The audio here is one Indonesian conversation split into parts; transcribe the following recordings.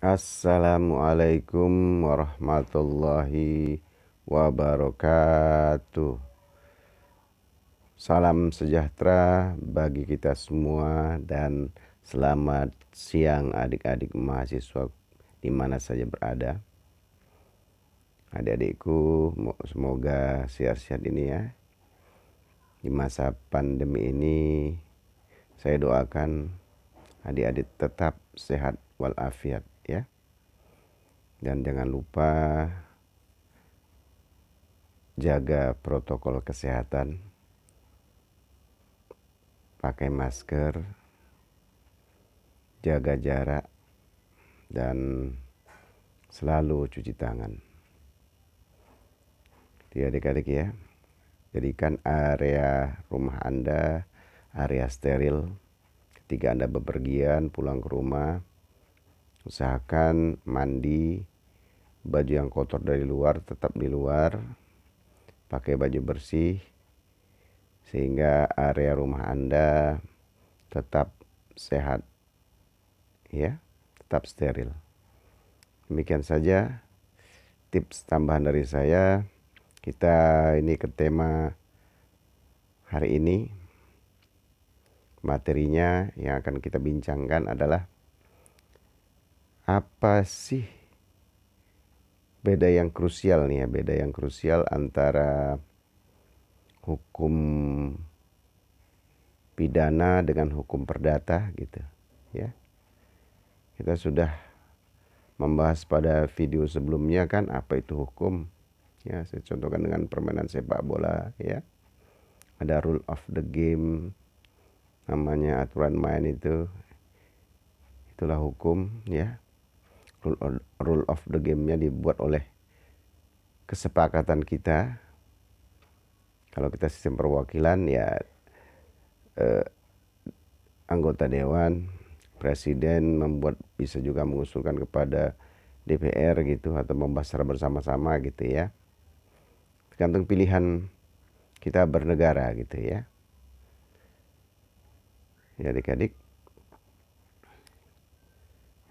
Assalamualaikum warahmatullahi wabarakatuh. Salam sejahtera bagi kita semua dan selamat siang adik-adik mahasiswa di mana saja berada. Adik-adikku, semoga sehat-sehat ini ya. Di masa pandemi ini saya doakan adik-adik tetap sehat walafiat ya. Dan jangan lupa jaga protokol kesehatan, pakai masker, jaga jarak, dan selalu cuci tangan. Jadi adik-adik ya, jadikan area rumah Anda area steril. Ketika Anda bepergian pulang ke rumah, usahakan mandi, baju yang kotor dari luar tetap di luar, pakai baju bersih, sehingga area rumah Anda tetap sehat ya, tetap steril. Demikian saja tips tambahan dari saya. Kita ini ke tema hari ini. Materinya yang akan kita bincangkan adalah apa sih beda yang krusial nih ya, beda yang krusial antara hukum pidana dengan hukum perdata gitu ya. Kita sudah membahas pada video sebelumnya kan apa itu hukum ya. Saya contohkan dengan permainan sepak bola ya, ada rule of the game, namanya aturan main itulah hukum ya. Rule of the game-nya dibuat oleh kesepakatan kita. Kalau kita sistem perwakilan ya, anggota dewan, presiden membuat, bisa juga mengusulkan kepada DPR gitu, atau membahas secara bersama-sama gitu ya, tergantung pilihan kita bernegara gitu ya. Ya adik-adik,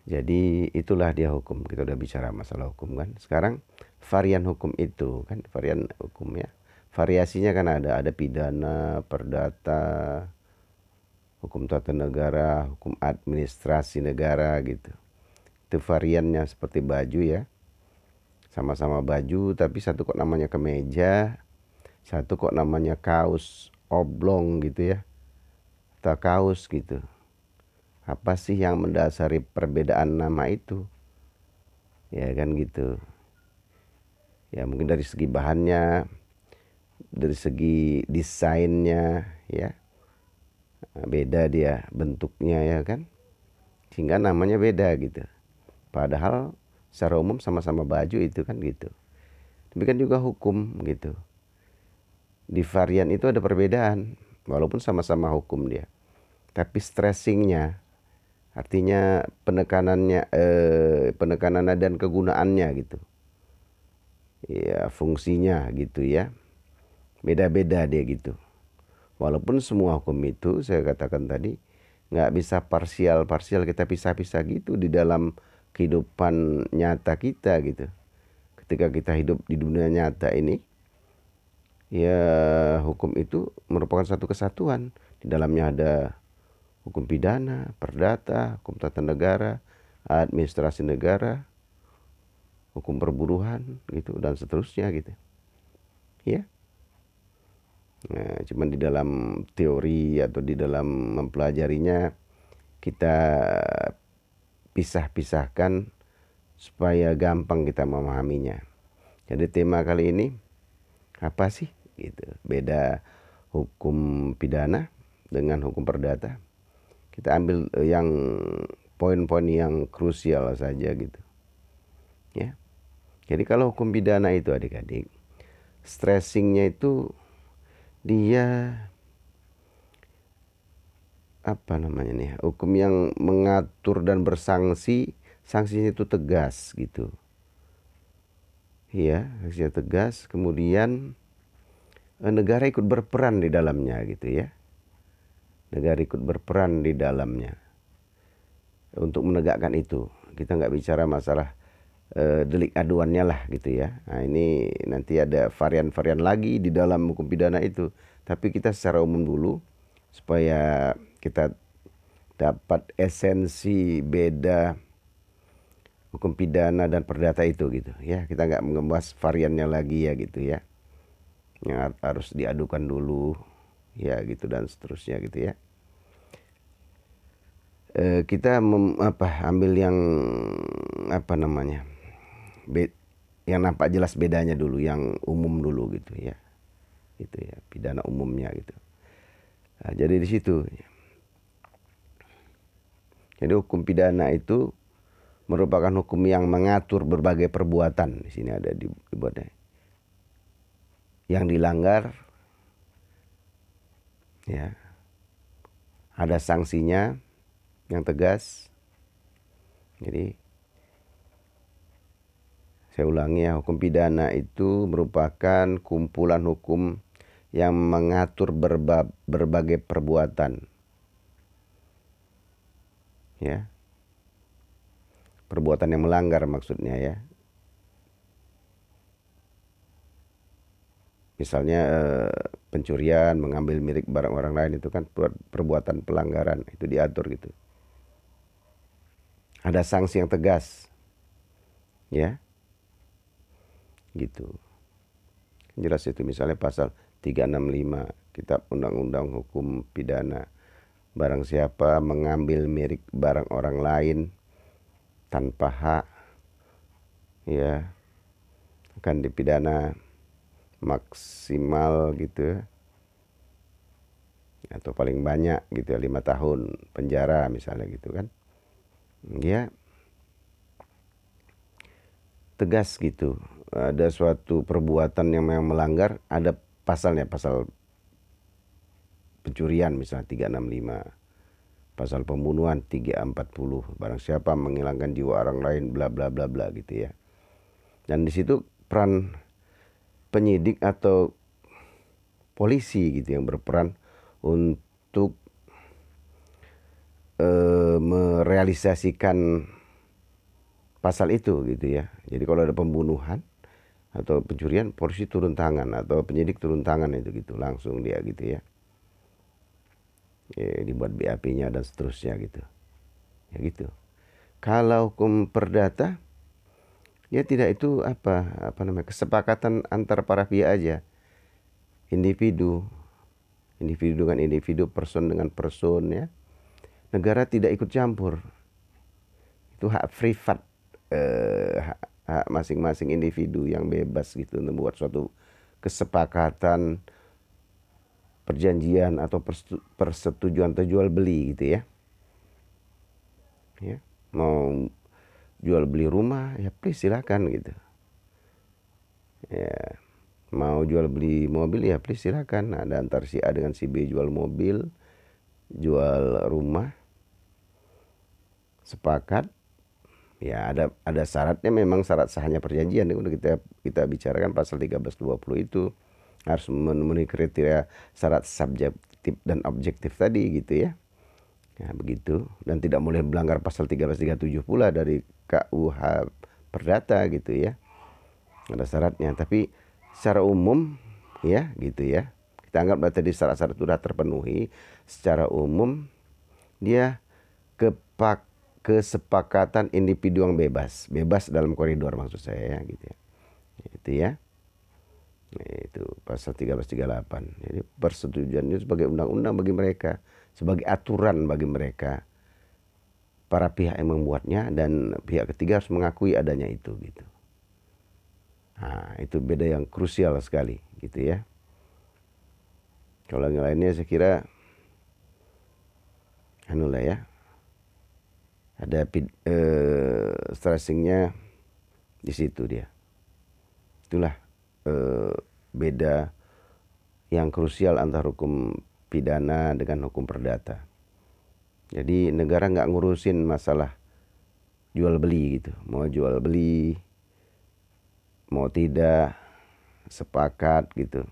jadi itulah dia hukum. Kita udah bicara masalah hukum kan. Sekarang varian hukum itu kan, varian hukum ya, variasinya kan ada pidana, perdata, hukum tata negara, hukum administrasi negara gitu. Itu variannya seperti baju ya, sama-sama baju tapi satu kok namanya kemeja, satu kok namanya kaos oblong gitu ya, atau kaos gitu. Apa sih yang mendasari perbedaan nama itu? Ya kan gitu. Ya mungkin dari segi bahannya, dari segi desainnya ya, beda dia bentuknya ya kan, sehingga namanya beda gitu. Padahal secara umum sama-sama baju itu kan gitu. Demikian juga hukum gitu. Di varian itu ada perbedaan, walaupun sama-sama hukum dia. Tapi stressingnya, artinya penekanannya, penekanannya dan kegunaannya gitu. Ya fungsinya gitu ya, beda-beda dia gitu. Walaupun semua hukum itu saya katakan tadi nggak bisa parsial kita pisah-pisah gitu di dalam kehidupan nyata kita gitu. Ketika kita hidup di dunia nyata ini, ya hukum itu merupakan satu kesatuan. Di dalamnya ada hukum pidana, perdata, hukum tata negara, administrasi negara, hukum perburuhan gitu, dan seterusnya gitu ya. Nah, cuman di dalam teori atau di dalam mempelajarinya kita pisah-pisahkan supaya gampang kita memahaminya. Jadi tema kali ini apa sih gitu, beda hukum pidana dengan hukum perdata. Kita ambil yang poin-poin yang krusial saja gitu ya. Jadi kalau hukum pidana itu adik-adik, stressingnya itu dia apa namanya nih, hukum yang mengatur dan bersanksi, sanksinya itu tegas gitu ya, sanksinya tegas. Kemudian negara ikut berperan di dalamnya gitu ya, negara ikut berperan di dalamnya. untuk menegakkan itu. Kita nggak bicara masalah delik aduannya lah gitu ya. Nah, ini nanti ada varian-varian lagi di dalam hukum pidana itu. Tapi kita secara umum dulu supaya kita dapat esensi beda hukum pidana dan perdata itu gitu ya. Kita nggak membahas variannya lagi ya gitu ya. Yang harus diadukan dulu ya gitu dan seterusnya gitu ya. Kita ambil yang apa namanya, yang nampak jelas bedanya dulu, yang umum dulu gitu ya, pidana umumnya gitu. Nah, jadi di situ, jadi hukum pidana itu merupakan hukum yang mengatur berbagai perbuatan. Di sini ada dibuatnya, yang dilanggar, ya, ada sanksinya yang tegas. Jadi saya ulangi ya, hukum pidana itu merupakan kumpulan hukum yang mengatur berbagai perbuatan. Ya. Perbuatan yang melanggar maksudnya ya. Misalnya pencurian, mengambil milik barang orang lain, itu kan perbuatan pelanggaran, itu diatur gitu. Ada sanksi yang tegas. Ya. Gitu. Jelas itu, misalnya pasal 365 Kitab Undang-Undang Hukum Pidana. Barang siapa mengambil milik barang orang lain tanpa hak, ya, akan dipidana maksimal gitu, atau paling banyak gitu ya 5 tahun penjara misalnya gitu kan. Ya, tegas gitu. Ada suatu perbuatan yang memang melanggar, ada pasalnya, pasal pencurian misalnya 365, pasal pembunuhan 340, barang siapa menghilangkan jiwa orang lain bla bla bla bla gitu ya. Dan di situ peran penyidik atau polisi gitu yang berperan untuk merealisasikan pasal itu gitu ya. Jadi kalau ada pembunuhan atau pencurian, polisi turun tangan atau penyidik turun tangan itu gitu, langsung dia gitu ya. Dibuat BAP-nya dan seterusnya gitu. Ya gitu. Kalau hukum perdata, ya tidak, itu apa namanya, kesepakatan antar para pihak aja. Individu dengan individu, person dengan person ya. Negara tidak ikut campur. Itu hak privat, hak masing-masing individu yang bebas gitu untuk membuat suatu kesepakatan, perjanjian atau persetujuan atau jual beli gitu ya. Ya, mau jual beli rumah ya please silakan gitu. Ya, mau jual beli mobil ya please silakan. Ada antar si A dengan si B jual mobil, jual rumah, sepakat. Ya ada syaratnya, memang syarat sahnya perjanjian. Udah kita bicarakan pasal 1320 itu harus memenuhi kriteria syarat subjektif dan objektif tadi gitu ya. Ya begitu, dan tidak boleh melanggar pasal 1337 pula dari KUH Perdata gitu ya. Ada syaratnya, tapi secara umum ya gitu ya. Kita anggap tadi syarat-syarat sudah terpenuhi, secara umum dia kesepakatan individu yang bebas dalam koridor maksud saya ya gitu ya. Itu ya. Itu pasal 1338. Jadi persetujuan itu sebagai undang-undang bagi mereka, sebagai aturan bagi mereka, para pihak yang membuatnya, dan pihak ketiga harus mengakui adanya itu gitu. Nah, itu beda yang krusial sekali gitu ya. Kalau yang lainnya saya kira lah ya. Ada stressingnya di situ dia. Itulah beda yang krusial antara hukum pidana dengan hukum perdata. Jadi negara nggak ngurusin masalah jual beli gitu. Mau jual beli, mau tidak, sepakat gitu.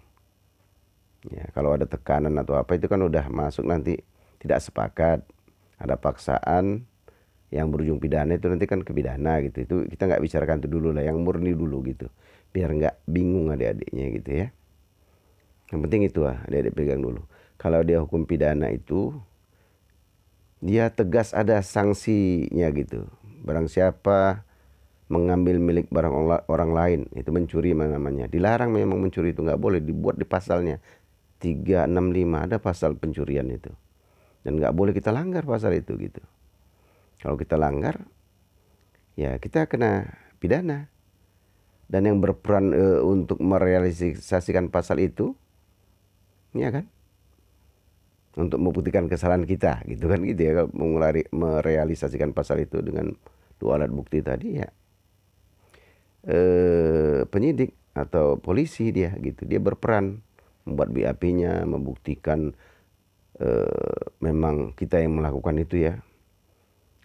Ya, kalau ada tekanan atau apa itu kan udah masuk nanti tidak sepakat, ada paksaan, Yang berujung pidana itu nanti kan ke pidana gitu. Itu kita nggak bicarakan itu dulu lah, yang murni dulu gitu. Biar nggak bingung adik-adiknya gitu ya. Yang penting itu adik-adik pegang dulu. Kalau dia hukum pidana itu, dia tegas ada sanksinya gitu. Barang siapa mengambil milik barang orang lain, itu mencuri namanya. Dilarang memang mencuri, itu nggak boleh, dibuat di pasalnya 365 ada pasal pencurian itu. Dan nggak boleh kita langgar pasal itu gitu. Kalau kita langgar, ya kita kena pidana. Dan yang berperan untuk merealisasikan pasal itu, ya kan, untuk membuktikan kesalahan kita, gitu kan gitu ya. Kalau merealisasikan pasal itu dengan 2 alat bukti tadi ya, penyidik atau polisi dia gitu. Dia berperan membuat BAP-nya, membuktikan memang kita yang melakukan itu ya.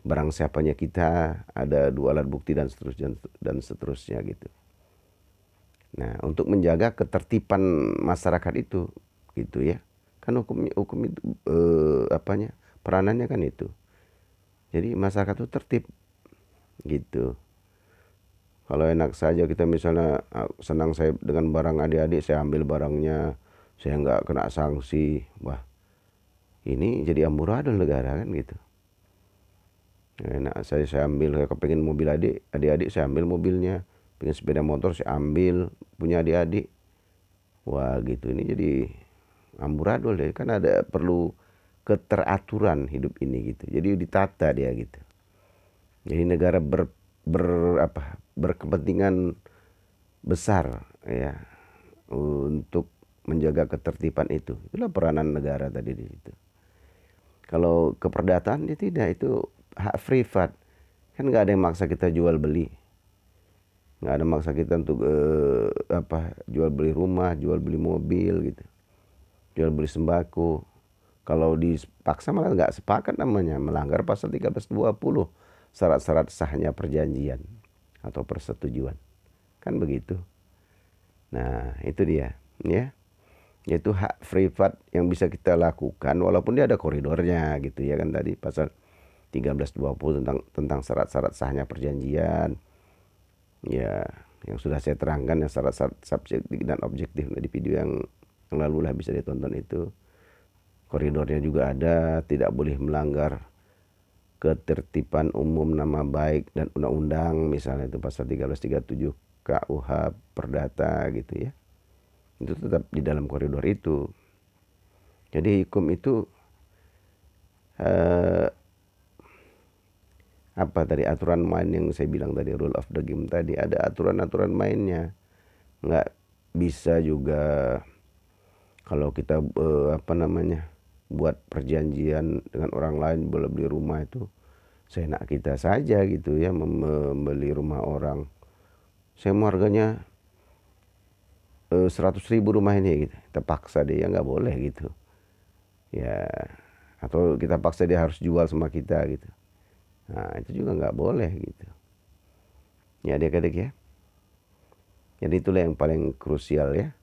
Barang siapanya kita, ada 2 alat bukti dan seterusnya gitu. Nah, untuk menjaga ketertiban masyarakat itu gitu ya. Kan hukum itu peranannya kan itu. Jadi masyarakat itu tertib gitu. Kalau enak saja kita misalnya senang saya dengan barang adik-adik, saya ambil barangnya, saya nggak kena sanksi. Wah, ini jadi amburadul negara kan gitu. Enak saya ambil, saya kepengen mobil adik-adik saya ambil mobilnya, pengen sepeda motor saya ambil punya adik-adik. Wah gitu, ini jadi amburadul deh, kan ada perlu keteraturan hidup ini gitu. Jadi ditata dia gitu. Jadi negara berkepentingan besar ya untuk menjaga ketertiban itu. Itulah peranan negara tadi di situ. Kalau keperdataan dia tidak, itu hak privat. Kan nggak ada yang maksa kita jual beli. Nggak ada maksa kita untuk jual beli rumah, jual beli mobil gitu. Jual beli sembako. Kalau dipaksa malah nggak sepakat namanya, melanggar pasal 1320. Syarat-syarat sahnya perjanjian atau persetujuan. Kan begitu. Nah, itu dia, ya. Yaitu hak privat yang bisa kita lakukan walaupun dia ada koridornya gitu ya kan, tadi pasal 1320 tentang syarat-syarat sahnya perjanjian. Ya, yang sudah saya terangkan ya, syarat-syarat subjektif dan objektif di video yang lalu lah, bisa ditonton itu. Koridornya juga ada, tidak boleh melanggar ketertiban umum, nama baik dan undang-undang, misalnya itu pasal 1337 KUH Perdata gitu ya. Itu tetap di dalam koridor itu. Jadi hukum itu apa tadi, aturan main yang saya bilang tadi, rule of the game tadi, ada aturan-aturan mainnya. Nggak bisa juga kalau kita buat perjanjian dengan orang lain boleh beli rumah itu seenak kita saja gitu ya, membeli rumah orang. Saya mau harganya 100.000 rumah ini gitu. Kita paksa dia, nggak boleh gitu. Ya, atau kita paksa dia harus jual sama kita gitu. Nah, itu juga nggak boleh gitu. Ya adik-adik ya. Jadi itulah yang paling krusial ya.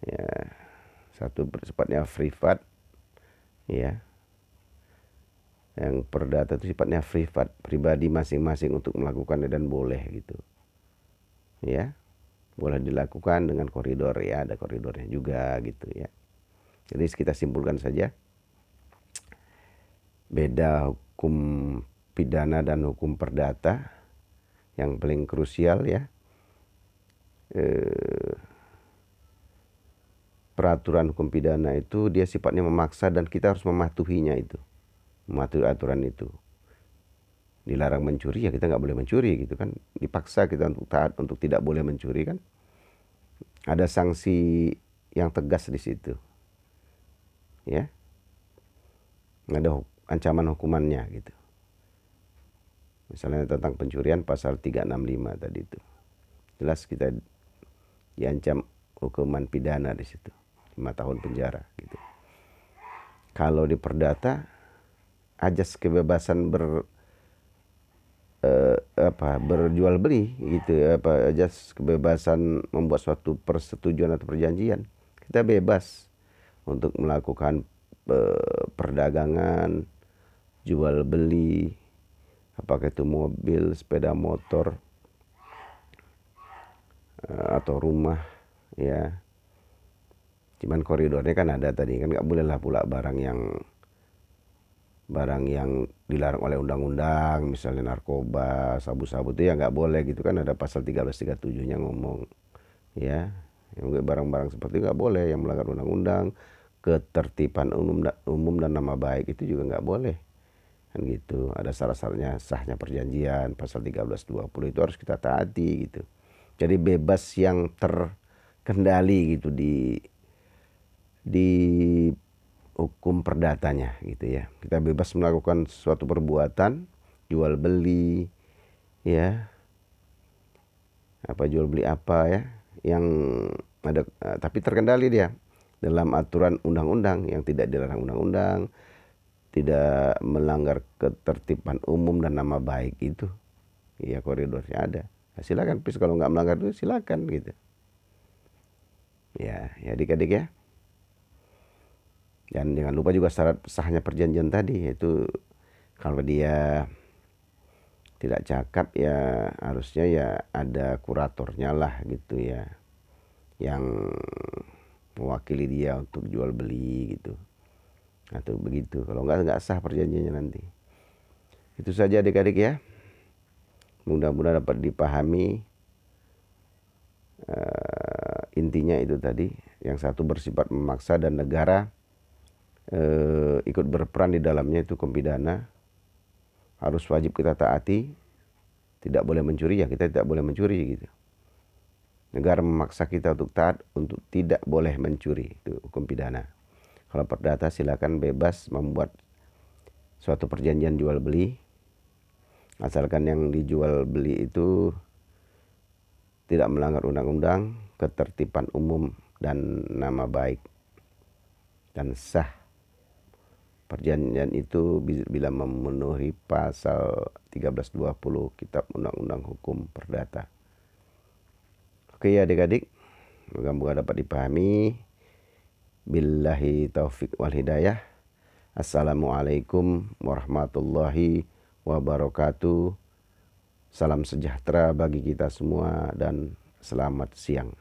Ya, satu sifatnya privat ya. Yang perdata itu sifatnya privat, pribadi masing-masing untuk melakukannya dan boleh gitu. Ya. Boleh dilakukan dengan koridor ya, ada koridornya juga gitu ya. Jadi kita simpulkan saja, beda hukum pidana dan hukum perdata. Yang paling krusial ya, peraturan hukum pidana itu dia sifatnya memaksa dan kita harus mematuhinya itu, mematuhi aturan itu. Dilarang mencuri ya kita nggak boleh mencuri gitu kan, dipaksa kita untuk taat untuk tidak boleh mencuri kan. Ada sanksi yang tegas di situ ya, ada ancaman hukumannya gitu. Misalnya tentang pencurian pasal 365 tadi itu jelas kita diancam hukuman pidana di situ 5 tahun penjara gitu. Kalau di perdata ajas kebebasan berjual beli gitu, ajas kebebasan membuat suatu persetujuan atau perjanjian, kita bebas untuk melakukan perdagangan, jual beli, apakah itu mobil, sepeda motor, atau rumah, ya. Cuman koridornya kan ada tadi, kan nggak boleh lah pula barang yang dilarang oleh undang-undang, misalnya narkoba, sabu-sabu itu ya nggak boleh gitu kan, ada pasal 1337-nya ngomong, ya. Yang barang-barang seperti itu nggak boleh, yang melanggar undang-undang, ketertiban umum dan nama baik itu juga nggak boleh, kan gitu. Ada syarat-syaratnya, sahnya perjanjian, pasal 1320 itu harus kita taati gitu. Jadi bebas yang terkendali gitu di hukum perdatanya gitu ya. Kita bebas melakukan suatu perbuatan, jual beli, ya, apa jual beli apa ya, yang ada, tapi terkendali dia dalam aturan undang-undang yang tidak dilarang undang-undang, tidak melanggar ketertiban umum dan nama baik itu, ya koridornya ada. Nah, silakan, please, kalau nggak melanggar itu silakan gitu. Ya, adik-adik ya. Dan jangan lupa juga syarat sahnya perjanjian tadi, yaitu kalau dia tidak cakap ya harusnya ya ada kuratornya lah gitu ya, yang mewakili dia untuk jual beli gitu, atau begitu. Kalau nggak sah perjanjiannya nanti. Itu saja adik-adik ya, mudah-mudahan dapat dipahami. Intinya itu tadi, yang satu bersifat memaksa dan negara ikut berperan di dalamnya, itu hukum pidana, harus wajib kita taati. Tidak boleh mencuri, ya kita tidak boleh mencuri gitu. Negara memaksa kita untuk taat, untuk tidak boleh mencuri, itu hukum pidana. Kalau perdata silakan bebas membuat suatu perjanjian jual beli, asalkan yang dijual beli itu tidak melanggar undang-undang, ketertiban umum dan nama baik, dan sah. Perjanjian itu bila memenuhi pasal 1320 Kitab Undang-Undang Hukum Perdata. Oke ya adik-adik, moga-moga dapat dipahami. Billahi taufik wal hidayah. Assalamualaikum warahmatullahi wabarakatuh. Salam sejahtera bagi kita semua dan selamat siang.